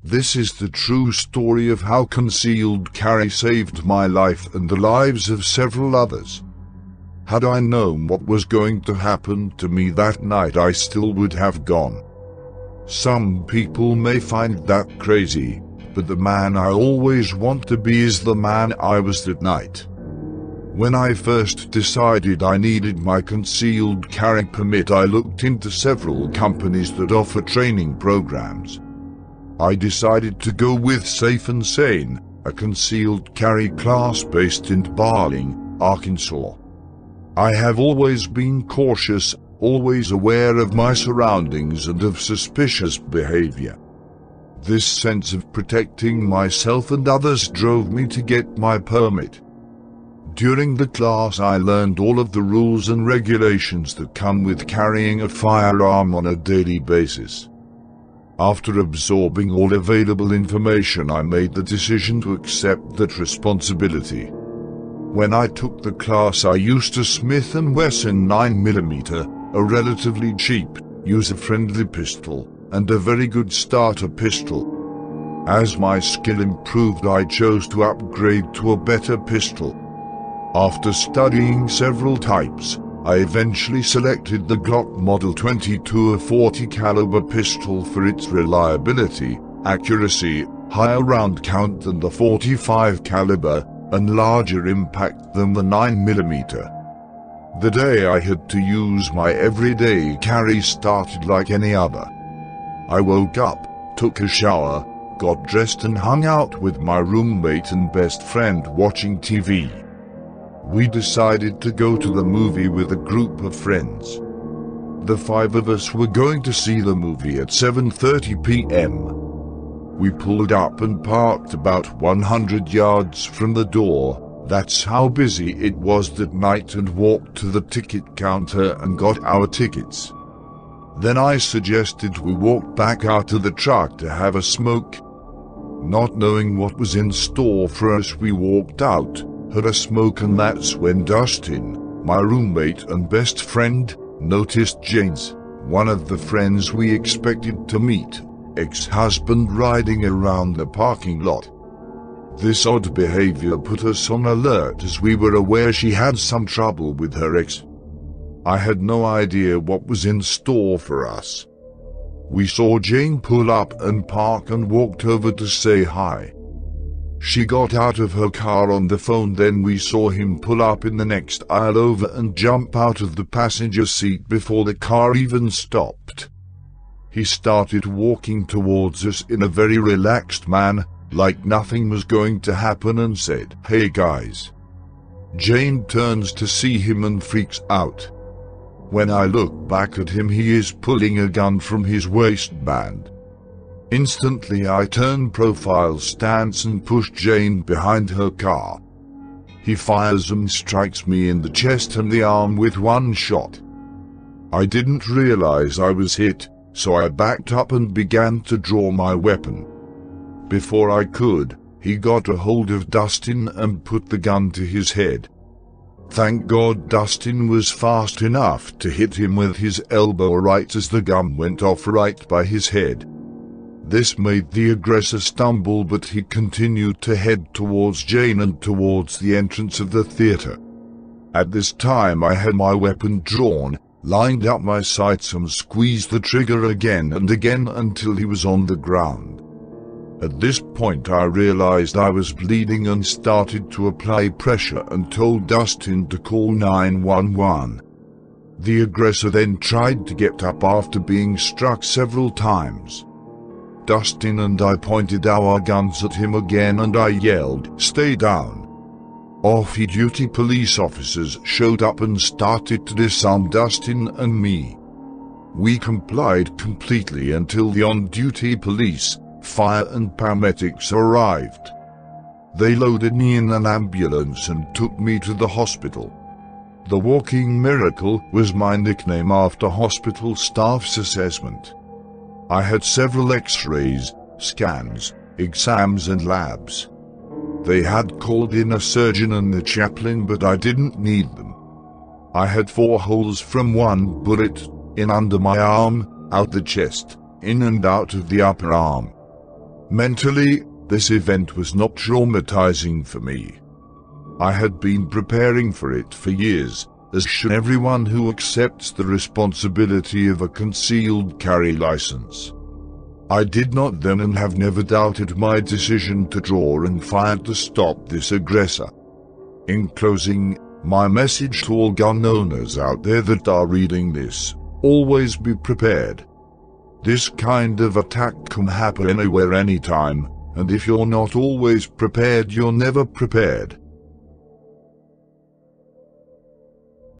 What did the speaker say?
This is the true story of how concealed carry saved my life and the lives of several others. Had I known what was going to happen to me that night, I still would have gone. Some people may find that crazy, but the man I always want to be is the man I was that night. When I first decided I needed my concealed carry permit, I looked into several companies that offer training programs. I decided to go with Safe and Sane, a concealed carry class based in Barling, Arkansas. I have always been cautious, always aware of my surroundings and of suspicious behavior. This sense of protecting myself and others drove me to get my permit. During the class, I learned all of the rules and regulations that come with carrying a firearm on a daily basis. After absorbing all available information, I made the decision to accept that responsibility. When I took the class, I used a Smith & Wesson 9mm, a relatively cheap, user-friendly pistol, and a very good starter pistol. As my skill improved, I chose to upgrade to a better pistol. After studying several types, I eventually selected the Glock Model 22, a 40 caliber pistol for its reliability, accuracy, higher round count than the 45 caliber, and larger impact than the 9mm. The day I had to use my everyday carry started like any other. I woke up, took a shower, got dressed and hung out with my roommate and best friend watching TV. We decided to go to the movie with a group of friends. The 5 of us were going to see the movie at 7:30 p.m. We pulled up and parked about 100 yards from the door, that's how busy it was that night, and walked to the ticket counter and got our tickets. Then I suggested we walk back out to the truck to have a smoke. Not knowing what was in store for us, we walked out, had a smoke, and that's when Dustin, my roommate and best friend, noticed Jane's, one of the friends we expected to meet, ex-husband, riding around the parking lot. This odd behavior put us on alert, as we were aware she had some trouble with her ex. I had no idea what was in store for us. We saw Jane pull up and park and walked over to say hi. She got out of her car on the phone, then we saw him pull up in the next aisle over and jump out of the passenger seat before the car even stopped. He started walking towards us in a very relaxed manner, like nothing was going to happen, and said, "Hey guys." Jane turns to see him and freaks out. When I look back at him, he is pulling a gun from his waistband. Instantly I turn profile stance and push Jane behind her car. He fires and strikes me in the chest and the arm with one shot. I didn't realize I was hit, so I backed up and began to draw my weapon. Before I could, he got a hold of Dustin and put the gun to his head. Thank God Dustin was fast enough to hit him with his elbow right as the gun went off right by his head. This made the aggressor stumble, but he continued to head towards Jane and towards the entrance of the theater. At this time I had my weapon drawn, lined up my sights and squeezed the trigger again and again until he was on the ground. At this point I realized I was bleeding and started to apply pressure and told Dustin to call 911. The aggressor then tried to get up after being struck several times. Dustin and I pointed our guns at him again and I yelled, "Stay down." Off-duty police officers showed up and started to disarm Dustin and me. We complied completely until the on-duty police, fire and paramedics arrived. They loaded me in an ambulance and took me to the hospital. The walking miracle was my nickname after hospital staff's assessment. I had several x-rays, scans, exams and labs. They had called in a surgeon and a chaplain, but I didn't need them. I had 4 holes from one bullet, in under my arm, out the chest, in and out of the upper arm. Mentally, this event was not traumatizing for me. I had been preparing for it for years, as should everyone who accepts the responsibility of a concealed carry license. I did not then and have never doubted my decision to draw and fire to stop this aggressor. In closing, my message to all gun owners out there that are reading this: always be prepared. This kind of attack can happen anywhere, anytime, and if you're not always prepared, you're never prepared.